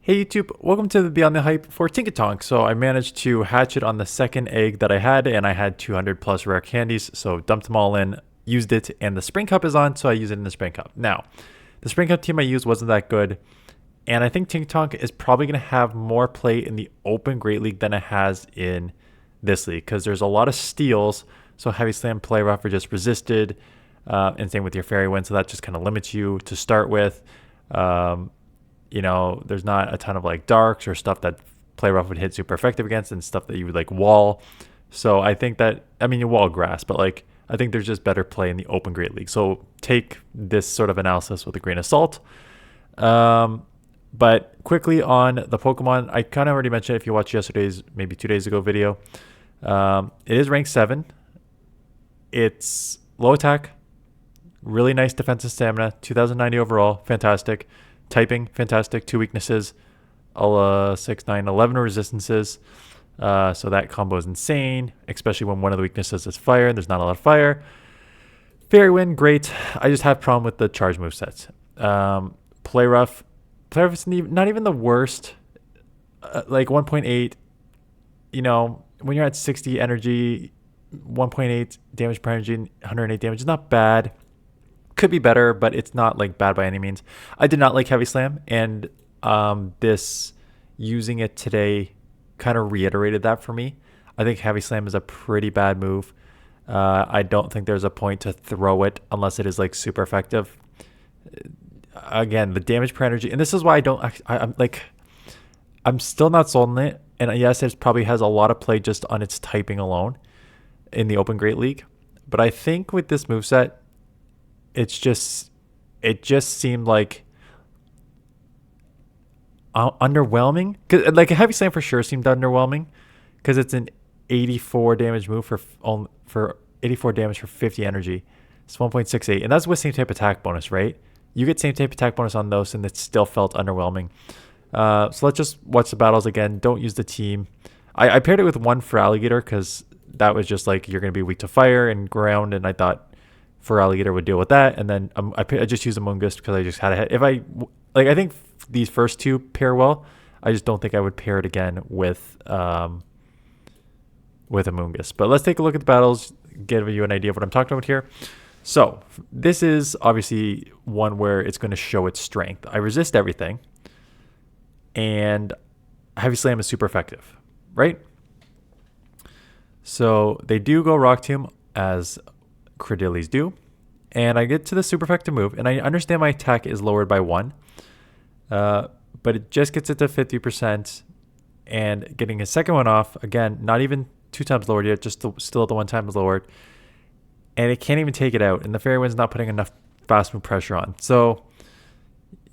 Hey YouTube, welcome to the Beyond the Hype for Tinkaton. So I managed to hatch it on the second egg that I had, and I had 200 plus rare candies, so dumped them all in, used it, and the spring cup is on, so I use it in the spring cup. Now, the spring cup team I used wasn't that good, and I think Tinkaton is probably going to have more play in the Open Great League than it has in this league, because there's a lot of steals, so Heavy Slam, Play Rough are just resisted, and same with your Fairy Wind, so that just kind of limits you to start with. There's not a ton of like darks or stuff that Play Rough would hit super effective against and stuff that you would like wall. So I think that, you wall grass, but like I think there's just better play in the Open Great League. So take this sort of analysis with a grain of salt. But quickly on the Pokemon, I kind of already mentioned if you watched yesterday's, maybe 2 days ago video. It is ranked 7. It's low attack, really nice defensive stamina, 2090 overall, fantastic. Typing, fantastic. 2 weaknesses, 6, 9, 11 resistances. So that combo is insane, especially when one of the weaknesses is fire and there's not a lot of fire. Fairy Wind, great. I just have a problem with the charge movesets. Play Rough. Play Rough is not even the worst. Like 1.8, when you're at 60 energy, 1.8 damage per energy, 108 damage is not bad. Could be better, but it's not like bad by any means. I did not like Heavy Slam, and this using it today kind of reiterated that for me. I think Heavy Slam is a pretty bad move. I don't think there's a point to throw it unless it is like super effective. Again, the damage per energy, and this is why I'm still not sold on it. And yes, it probably has a lot of play just on its typing alone in the Open Great League. But I think with this moveset, it just seemed like underwhelming. Cause like a Heavy Slam for sure seemed underwhelming because it's an 84 damage move for 84 damage for 50 energy. It's 1.68, and that's with same type attack bonus, right? You get same type attack bonus on those, and it still felt underwhelming. So let's just watch the battles again. Don't use the team. I paired it with one for Alligator because that was just like you're gonna be weak to fire and ground, and I thought for Alligator would deal with that, and then I just used Amoonguss because I just had a hit. I think these first two pair well. I just don't think I would pair it again with Amoonguss. But let's take a look at the battles, give you an idea of what I'm talking about here. So this is obviously one where it's going to show its strength. I resist everything, and Heavy Slam is super effective, right? So they do go Rock Tomb as Credillies do, and I get to the super effective move, and I understand my attack is lowered by 1, but it just gets it to 50%, and getting a second one off, again, not even 2 times lowered yet, just still at the 1 time is lowered, and it can't even take it out, and the Fairy Wind's not putting enough fast move pressure on. So,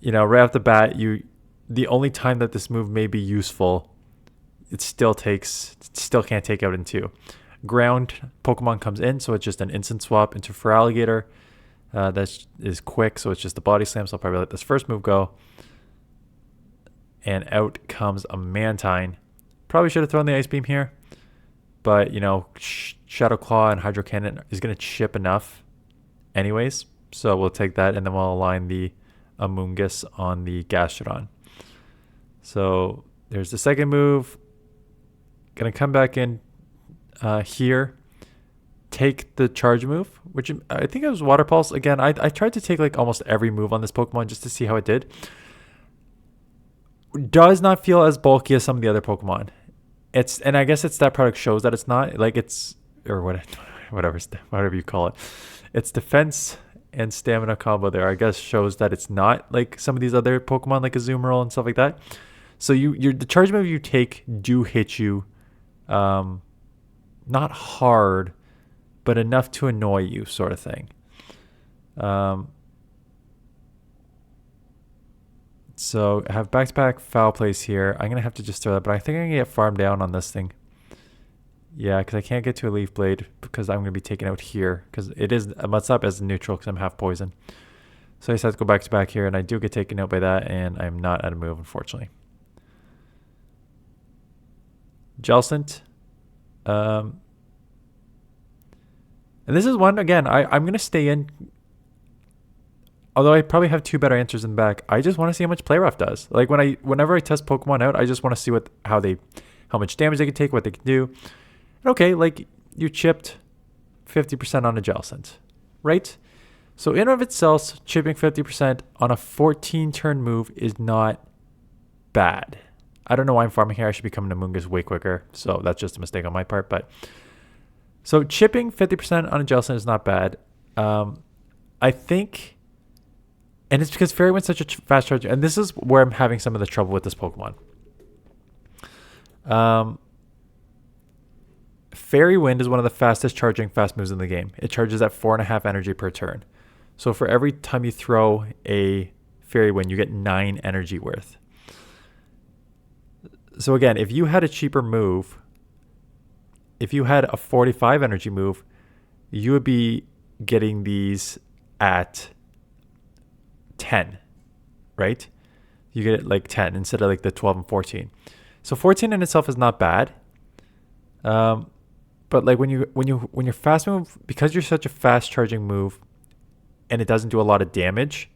right off the bat, the only time that this move may be useful, it still can't take out in 2. Ground Pokemon comes in, so it's just an instant swap into for Alligator. That is quick, so it's just the Body Slam, so I'll probably let this first move go. And out comes a Mantine. Probably should have thrown the Ice Beam here, but Shadow Claw and Hydro Cannon is going to chip enough anyways, so we'll take that, and then we'll align the Amoonguss on the Gastrodon. So there's the second move. Gonna come back in here, take the charge move, which I think it was Water Pulse. Again, I tried to take like almost every move on this Pokemon just to see how it did. Does not feel as bulky as some of the other Pokemon. And I guess it's that product shows that it's not like whatever you call it. It's defense and stamina combo there, I guess, shows that it's not like some of these other Pokemon like Azumarill and stuff like that. So the charge move you take do hit you, not hard, but enough to annoy you, sort of thing. So I have back-to-back foul plays here. I'm going to have to just throw that, but I think I can get farmed down on this thing. Yeah, because I can't get to a Leaf Blade because I'm going to be taken out here because it is what's up as neutral because I'm half poison. So I just have to go back-to-back here, and I do get taken out by that, and I'm not out of move, unfortunately. Jellicent. And this is one, again, I'm going to stay in. although I probably have two better answers in the back, I just want to see how much play rough does. Like whenever I test Pokemon out, I just want to see how much damage they can take, what they can do. And okay, like you chipped 50% on a Jellicent, right? So in and of itself, chipping 50% on a 14 turn move is not bad. I don't know why I'm farming here. I should be coming to Mungus way quicker. So that's just a mistake on my part. But so chipping 50% on a Jellicent is not bad. I think, and it's because Fairy Wind's such a fast charger, and this is where I'm having some of the trouble with this Pokemon. Fairy Wind is one of the fastest charging fast moves in the game. It charges at 4.5 energy per turn. So for every time you throw a Fairy Wind, you get 9 energy worth. So again, if you had a cheaper move, if you had a 45 energy move, you would be getting these at 10, right? You get it like 10 instead of like the 12 and 14. So 14 in itself is not bad. But like when you're fast move, because you're such a fast charging move and it doesn't do a lot of damage,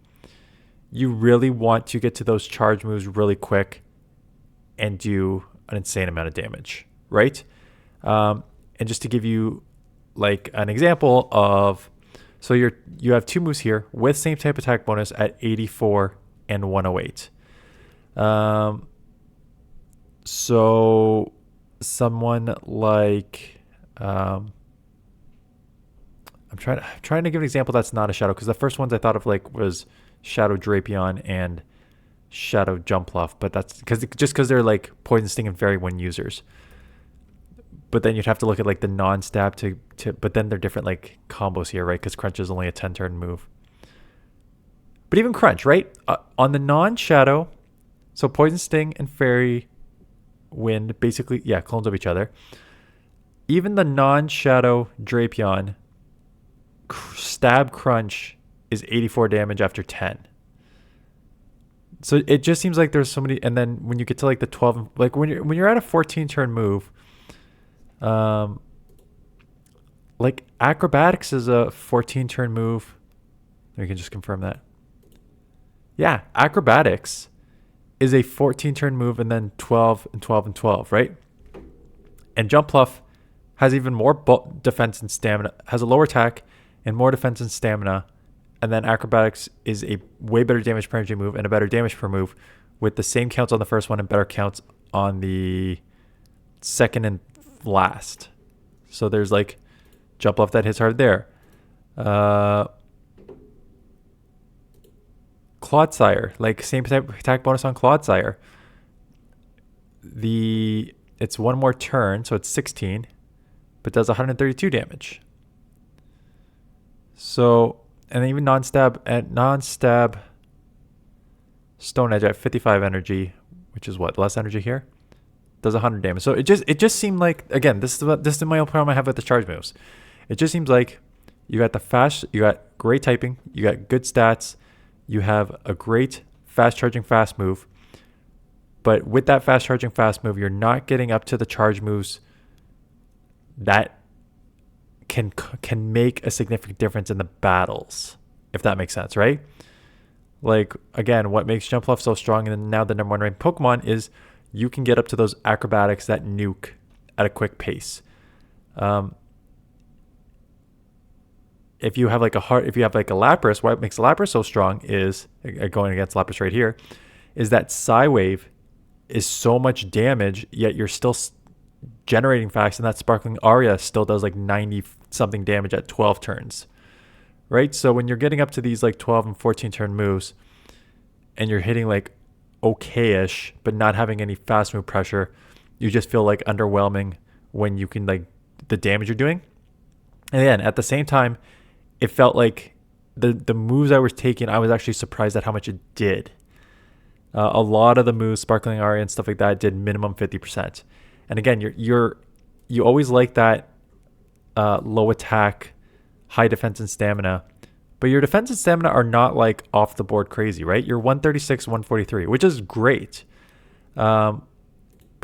you really want to get to those charge moves really quick and do an insane amount of damage, right? And just to give you like an example of, so you have two moves here with same type attack bonus at 84 and 108. So someone like I'm trying to give an example that's not a shadow, because the first ones I thought of like was Shadow Drapion and Shadow Jumpluff, but that's because they're like Poison Sting and Fairy Wind users. But then you'd have to look at like the non-stab to but then they're different like combos here, right? Because Crunch is only a 10 turn move. But even Crunch, right? On the non-shadow, so Poison Sting and Fairy Wind basically, yeah, clones of each other. Even the non-shadow Drapion stab Crunch is 84 damage after 10. So it just seems like there's so many, and then when you get to like the 12, like when you're at a 14 turn move, like Acrobatics is a 14 turn move. We can just confirm that. Yeah, Acrobatics is a 14 turn move, and then 12 and 12 and 12, right? And Jumpluff has even more defense and stamina, has a lower attack and more defense and stamina. And then Acrobatics is a way better damage per energy move and a better damage per move, with the same counts on the first one and better counts on the second and last. So there's like Jumpluff that hits hard there. Clodsire, like same type attack bonus on Clodsire. It's one more turn, so it's 16, but does 132 damage. So, and then even non-stab Stone Edge at 55 energy, which is what, less energy here, does 100 damage. So it just seemed like, again, this is my own problem I have with the charge moves. It just seems like you got great typing, you got good stats, you have a great fast charging fast move, but with that fast charging fast move, you're not getting up to the charge moves that can make a significant difference in the battles, if that makes sense, right? Like, again, what makes Jumpluff so strong and now the number one ranked Pokemon is you can get up to those acrobatics that nuke at a quick pace. If you have like a Lapras, what makes Lapras so strong is, going against Lapras right here, is that Psywave is so much damage, yet you're still generating fast, and that Sparkling Aria still does like 90 something damage at 12 turns, right? So when you're getting up to these like 12 and 14 turn moves and you're hitting like okay-ish but not having any fast move pressure, you just feel like underwhelming when you can like the damage you're doing. And then at the same time, it felt like the moves I was taking, I was actually surprised at how much it did. A lot of the moves, Sparkling Aria and stuff like that, did minimum 50%. And again, you always like that low attack, high defense and stamina, but your defense and stamina are not like off the board crazy, right? You're 136, 143, which is great. But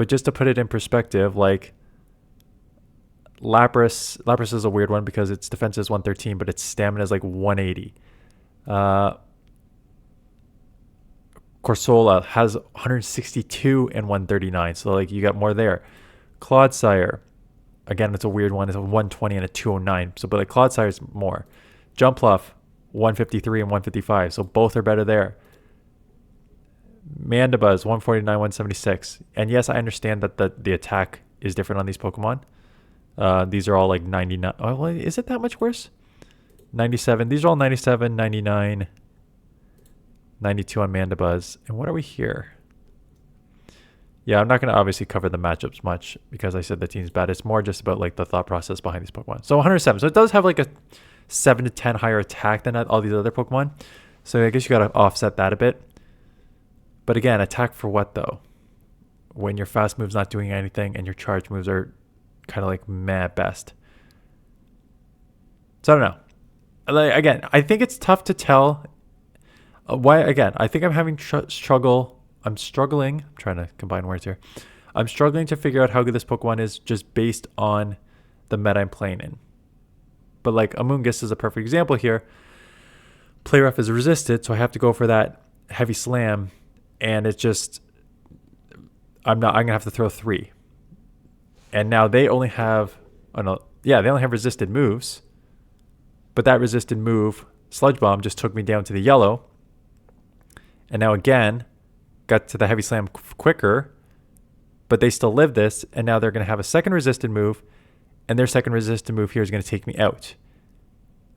just to put it in perspective, like Lapras is a weird one because its defense is 113, but its stamina is like 180. Corsola has 162 and 139. So like you got more there. Clodsire, again, it's a weird one. It's a 120 and a 209. So but like Clodsire's more. Jumpluff, 153 and 155. So both are better there. Mandibuzz, 149, 176. And yes, I understand that the attack is different on these Pokemon. These are all like 99. Oh, well, is it that much worse? 97. These are all 97, 99, 92 on Mandibuzz. And what are we here? Yeah, I'm not going to obviously cover the matchups much because I said the team's bad. It's more just about like the thought process behind these Pokemon. So 107. So it does have like a 7 to 10 higher attack than all these other Pokemon. So I guess you got to offset that a bit. But again, attack for what though? When your fast move's not doing anything and your charge moves are kind of like meh at best. So I don't know. Like, again, I think it's tough to tell. Why? Again, I think I'm having struggle. I'm struggling. I'm trying to combine words here. I'm struggling to figure out how good this Pokemon is just based on the meta I'm playing in. But like Amoonguss is a perfect example here. Play rough is resisted, so I have to go for that heavy slam. And it's just, I'm going to have to throw 3. And now they only have, they only have resisted moves. But that resisted move, Sludge Bomb, just took me down to the yellow. And now again, got to the heavy slam quicker. But they still live this. And now they're going to have a second resisted move. And their second resisted move here is going to take me out.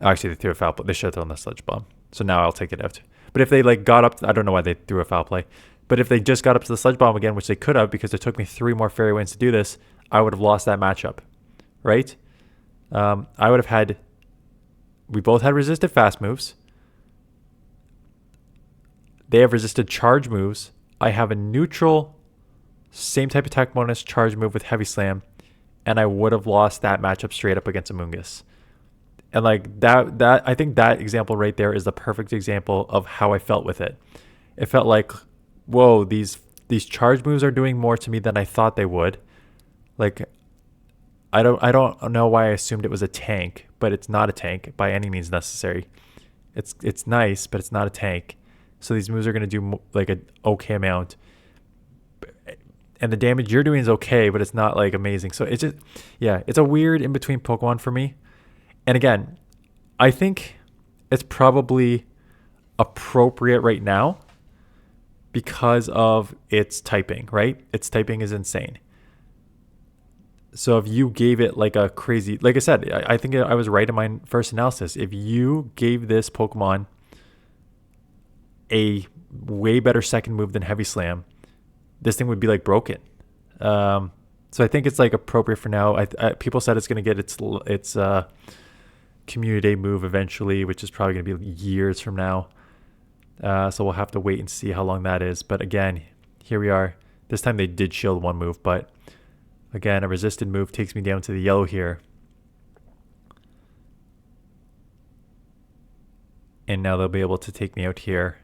Actually, they threw a foul play. They should have thrown the Sludge Bomb. So now I'll take it out. But if they like got up, I don't know why they threw a foul play. But if they just got up to the Sludge Bomb again, which they could have because it took me 3 more Fairy Winds to do this, I would have lost that matchup, right? I would have had, we both had resisted fast moves. They have resisted charge moves. I have a neutral, same type attack bonus charge move with Heavy Slam, and I would have lost that matchup straight up against Amoonguss. And like that I think that example right there is the perfect example of how I felt with it. It felt like, whoa, these charge moves are doing more to me than I thought they would. Like I don't know why I assumed it was a tank, but it's not a tank by any means necessary. It's nice, but it's not a tank. So these moves are going to do like an okay amount. And the damage you're doing is okay, but it's not like amazing. So it's just, yeah, it's a weird in between Pokemon for me. And again, I think it's probably appropriate right now because of its typing, right? Its typing is insane. So if you gave it like a crazy, like I said, I think I was right in my first analysis. If you gave this Pokemon a way better second move than Heavy Slam, this thing would be like broken. So I think it's like appropriate for now. People said it's going to get its Community Day move eventually, which is probably going to be years from now. So we'll have to wait and see how long that is. But again, here we are. This time they did shield 1 move, but again, a resisted move takes me down to the yellow here. And now they'll be able to take me out here.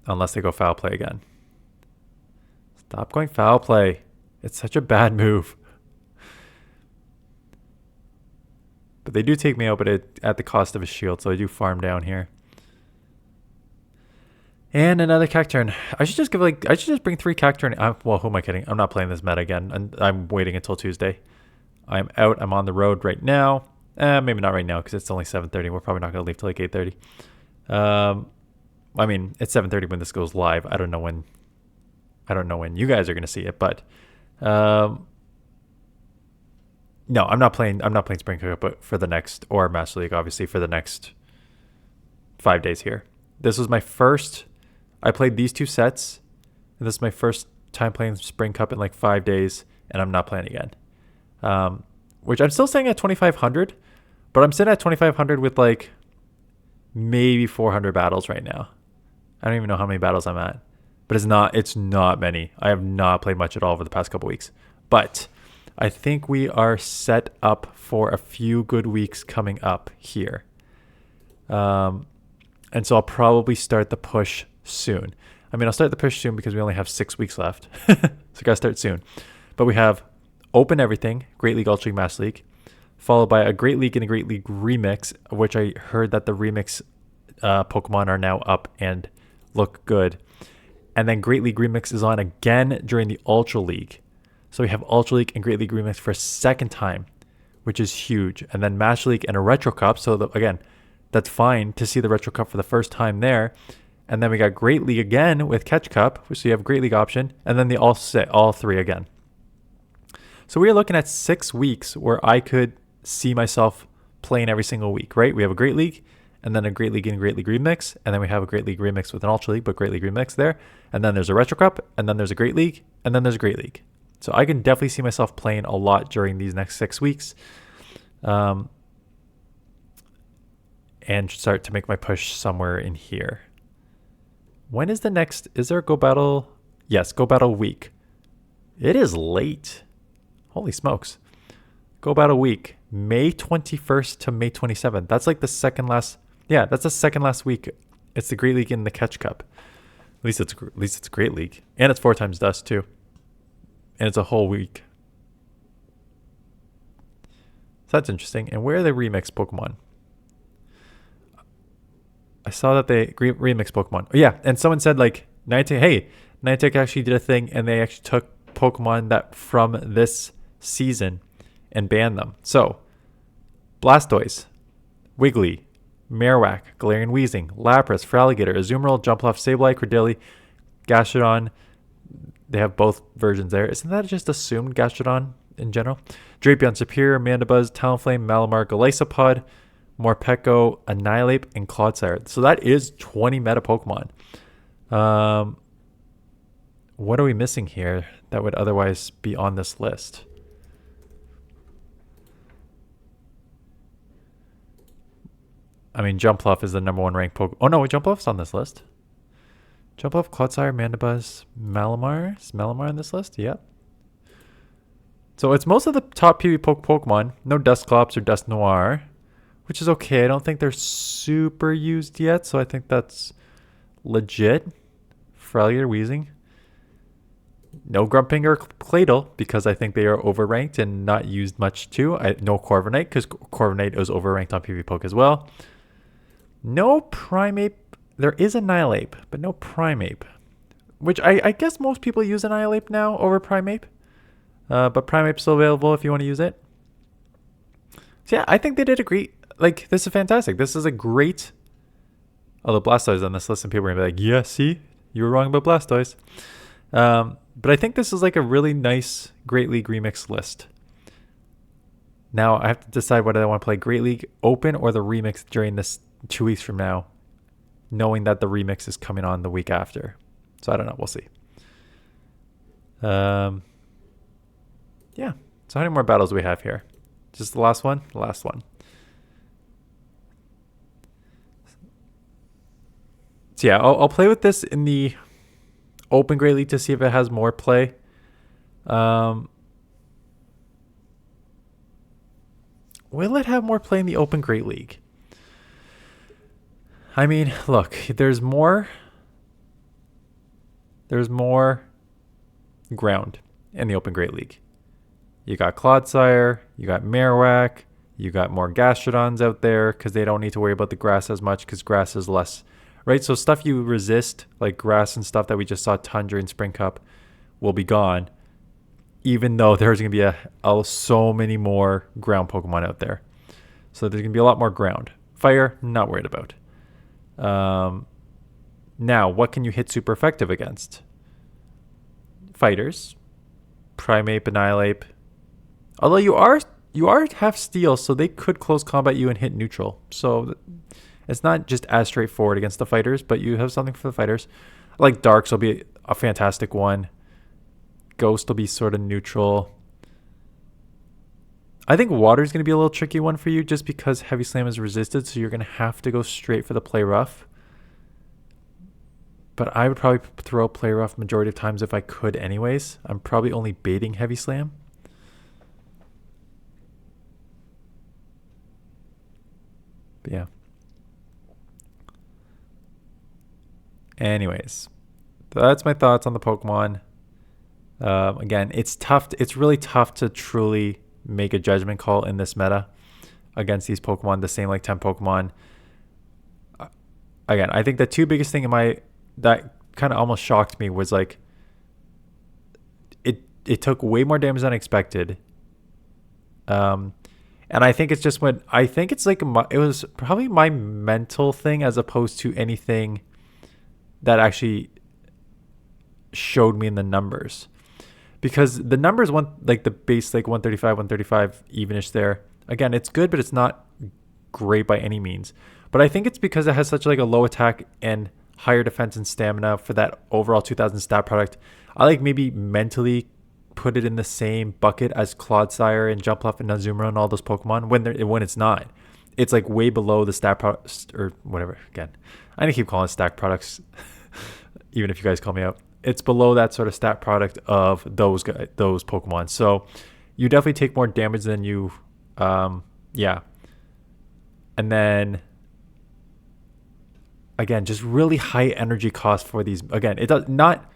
Unless they go foul play again. Stop going foul play. It's such a bad move. But they do take me out, but at the cost of a shield, so I do farm down here. And another Cacturne. I should just bring 3 Cacturne. Well, who am I kidding? I'm not playing this meta again. And I'm waiting until Tuesday. I'm out. I'm on the road right now. Maybe not right now because it's only 7:30. We're probably not going to leave till like 8:30. I mean, it's 7:30 when this goes live. I don't know when you guys are going to see it, but no, I'm not playing Spring Cookup, but for the next, or Master League, obviously, for the next 5 days here. This was my first, I played these 2 sets, and this is my first time playing Spring Cup in like 5 days, and I'm not playing again. Which I'm still staying at 2,500, but I'm sitting at 2,500 with like maybe 400 battles right now. I don't even know how many battles I'm at, but it's not many. I have not played much at all over the past couple weeks, but I think we are set up for a few good weeks coming up here. And so I'll probably start the push soon. I mean, I'll start the push soon because we only have 6 weeks left. So I gotta start soon. But we have Open Everything, Great League, Ultra League, Master League, followed by a Great League and a Great League Remix, which I heard that the Remix Pokemon are now up and look good. And then Great League Remix is on again during the Ultra League. So we have Ultra League and Great League Remix for a second time, which is huge. And then Master League and a Retro Cup. So again, that's fine to see the Retro Cup for the first time there. And then we got Great League again with Catch Cup, so you have Great League option, and then the all three again. So we are looking at 6 weeks where I could see myself playing every single week, right? We have a Great League, and then a Great League and Great League Remix, and then we have a Great League Remix with an Ultra League, but Great League Remix there. And then there's a Retro Cup, and then there's a Great League, and then there's a Great League. So I can definitely see myself playing a lot during these next 6 weeks. And start to make my push somewhere in here. When is the next? Is there a Go Battle? Yes, Go Battle week. It is late. Holy smokes. Go Battle week. May 21st to May 27th. That's like the second last. Yeah, that's the second last week. It's the Great League and the Catch Cup. At least it's Great League. And it's 4 times dust too. And it's a whole week. So that's interesting. And where are the remix Pokemon? I saw that they remix Pokemon. Oh, yeah, and someone said like Niantic actually did a thing and they actually took Pokemon that from this season and banned them. So, Blastoise, Wiggly, Marowak, Galarian Weezing, Lapras, Feraligatr, Azumarill, Jumpluff, Sableye, Credilli, Gastrodon. They have both versions there. Isn't that just assumed Gastrodon in general? Drapion, Superior, Mandibuzz, Talonflame, Malamar, Golisopod, Morpeko, Annihilate, and Clodsire. So that is 20 meta Pokemon. What are we missing here that would otherwise be on this list? I mean, Jumpluff is the #1 ranked Pokemon. Oh no, Jumpluff's on this list. Jumpluff, Clodsire, Mandibuzz, Malamar. Is Malamar on this list? Yep. So it's most of the top PvP Pokemon. No Dusclops or Dust Noir, which is okay. I don't think they're super used yet, so I think that's legit. Feraligatr, Weezing. No Grumping or Claydol, because I think they are overranked and not used much too. No Corviknight, because Corviknight is overranked on PvPoke as well. No Primeape. There is Annihilate, but no Primeape. Which I guess most people use Annihilate now over Primeape. But Primeape's still available if you want to use it. So yeah, I think they did a great... Like, this is fantastic. This is a great... Although Blastoise is on this list and people are going to be like, yeah, see? You were wrong about Blastoise. But I think this is like a really nice Great League Remix list. Now, I have to decide whether I want to play Great League Open or the Remix during this 2 weeks from now, knowing that the Remix is coming on the week after. So I don't know. We'll see. Yeah. So how many more battles do we have here? Just the last one? The last one. So yeah, I'll play with this in the Open Great League to see if it has more play. Will it have more play in the Open Great League? I mean, look, there's more ground in the Open Great League. You got Clodsire, you got Marowak, you got more Gastrodons out there because they don't need to worry about the grass as much because grass is less, right? So stuff you resist, like grass and stuff that we just saw Tundra and Spring Cup, will be gone, even though there's going to be so many more ground Pokemon out there. So there's going to be a lot more ground. Fire, not worried about. Now, what can you hit super effective against? Fighters, Primeape, Annihilate. Although you are half steel, so they could close combat you and hit neutral. So it's not just as straightforward against the fighters, but you have something for the fighters. Like Darks will be a fantastic one. Ghost will be sort of neutral. I think Water is going to be a little tricky one for you just because Heavy Slam is resisted, so you're going to have to go straight for the Play Rough. But I would probably throw Play Rough majority of times if I could anyways. I'm probably only baiting Heavy Slam. But yeah. Anyways, that's my thoughts on the Pokemon. Again, it's tough. It's really tough to truly make a judgment call in this meta against these Pokemon, the same like 10 Pokemon. again, I think the two biggest thing that kind of almost shocked me was like it took way more damage than I expected. And I think it's just when I think it's like it was probably my mental thing as opposed to anything that actually showed me in the numbers, because the numbers like the base like 135 evenish there. Again, it's good, but it's not great by any means. But I think it's because it has such like a low attack and higher defense and stamina for that overall 2000 stat product. I like maybe mentally put it in the same bucket as Clodsire and Jumpluff and Azumarill and all those Pokemon when it's not. It's like way below the stat products or whatever. Again, I'm gonna keep calling it stack products, even if you guys call me out. It's below that sort of stat product of those Pokemon. So you definitely take more damage than you, yeah. And then again, just really high energy cost for these. Again, it does not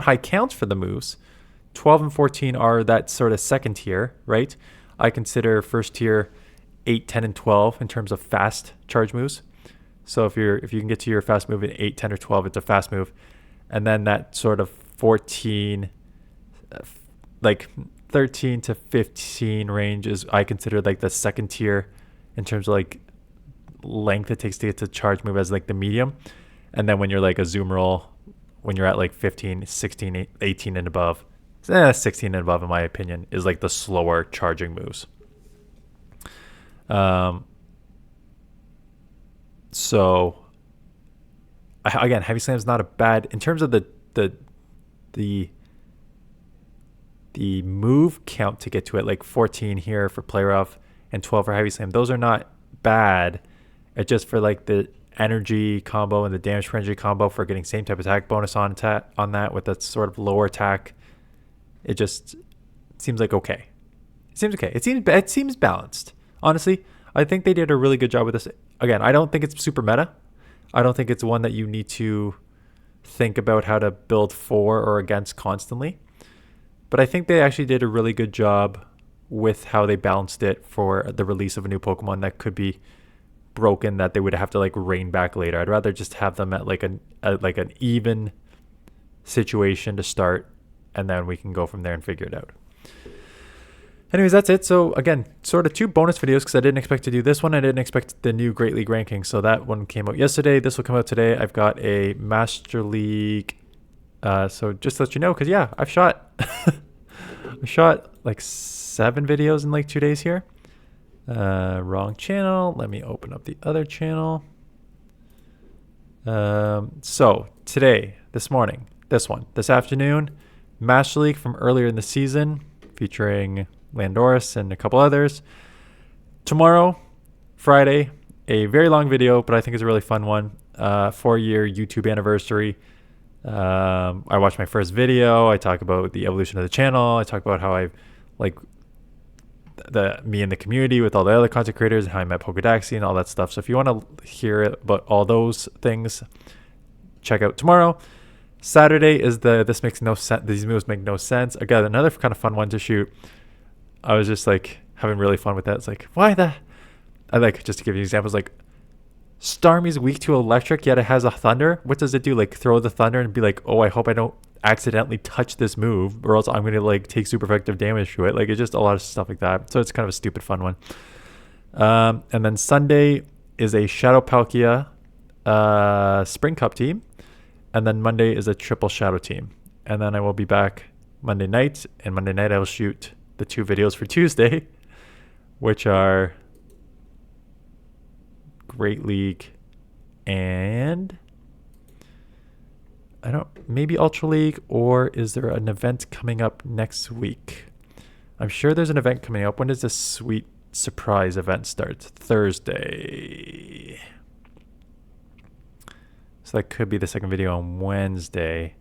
high counts for the moves. 12 and 14 are that sort of second tier, right? I consider first tier 8, 10, and 12 in terms of fast charge moves. So if you can get to your fast move at 8, 10, or 12, it's a fast move. And then that sort of 14, like 13 to 15 range is I consider like the second tier in terms of like length it takes to get to charge move as like the medium. And then when you're like a Azumarill, when you're at like 15, 16, 18 and above, 16 and above in my opinion, is like the slower charging moves. So again, Heavy Slam is not a bad in terms of the move count to get to it, like 14 here for Play Rough and 12 for Heavy Slam. Those are not bad. It's just for like the energy combo and the damage per energy combo for getting same type attack bonus on that with that sort of lower attack. It just seems like okay. It seems okay. It seems balanced. Honestly, I think they did a really good job with this. Again, I don't think it's super meta. I don't think it's one that you need to think about how to build for or against constantly. But I think they actually did a really good job with how they balanced it for the release of a new Pokemon that could be broken, that they would have to like rein back later. I'd rather just have them at like an even situation to start, and then we can go from there and figure it out. Anyways, that's it. So again, sort of two bonus videos because I didn't expect to do this one. I didn't expect the new Great League ranking. So that one came out yesterday. This will come out today. I've got a Master League. So just to let you know, because yeah, I've shot I shot like 7 videos in like 2 days here. Wrong channel. Let me open up the other channel. So today, this morning, this afternoon, Master League from earlier in the season featuring Landorus and a couple others. Tomorrow, Friday, a very long video, but I think it's a really fun one. 4-year YouTube anniversary. I watched my first video. I talk about the evolution of the channel. I talk about how I like me and the community with all the other content creators and how I met Poke Daxi and all that stuff. So if you want to hear about all those things, check out tomorrow. Saturday is this makes no sense. These moves make no sense. Again, another kind of fun one to shoot. I was just like having really fun with that. It's like, why the? I like, just to give you examples, like Starmie's weak to electric, yet it has a thunder. What does it do? Like throw the thunder and be like, oh, I hope I don't accidentally touch this move, or else I'm going to like take super effective damage to it. Like it's just a lot of stuff like that. So it's kind of a stupid fun one. And then Sunday is a Shadow Palkia Spring Cup team. And then Monday is a triple Shadow team. And then I will be back Monday night. And Monday night I will shoot the 2 videos for Tuesday, which are Great League and maybe Ultra League, or is there an event coming up next week? I'm sure there's an event coming up. When does this sweet surprise event start? Thursday. So that could be the second video on Wednesday.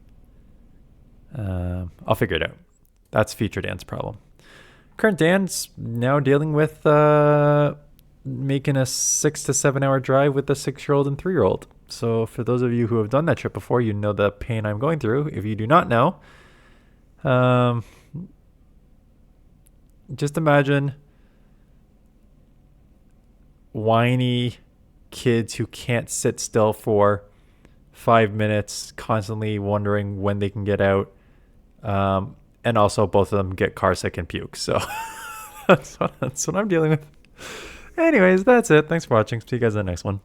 I'll figure it out. That's Future Dan's problem. Current Dan's now dealing with making a 6 to 7 hour drive with a 6-year-old and 3-year-old. So for those of you who have done that trip before, you know the pain I'm going through. If you do not know, just imagine whiny kids who can't sit still for 5 minutes, constantly wondering when they can get out. And also both of them get car sick and puke. So that's what I'm dealing with. Anyways, that's it. Thanks for watching. See you guys in the next one.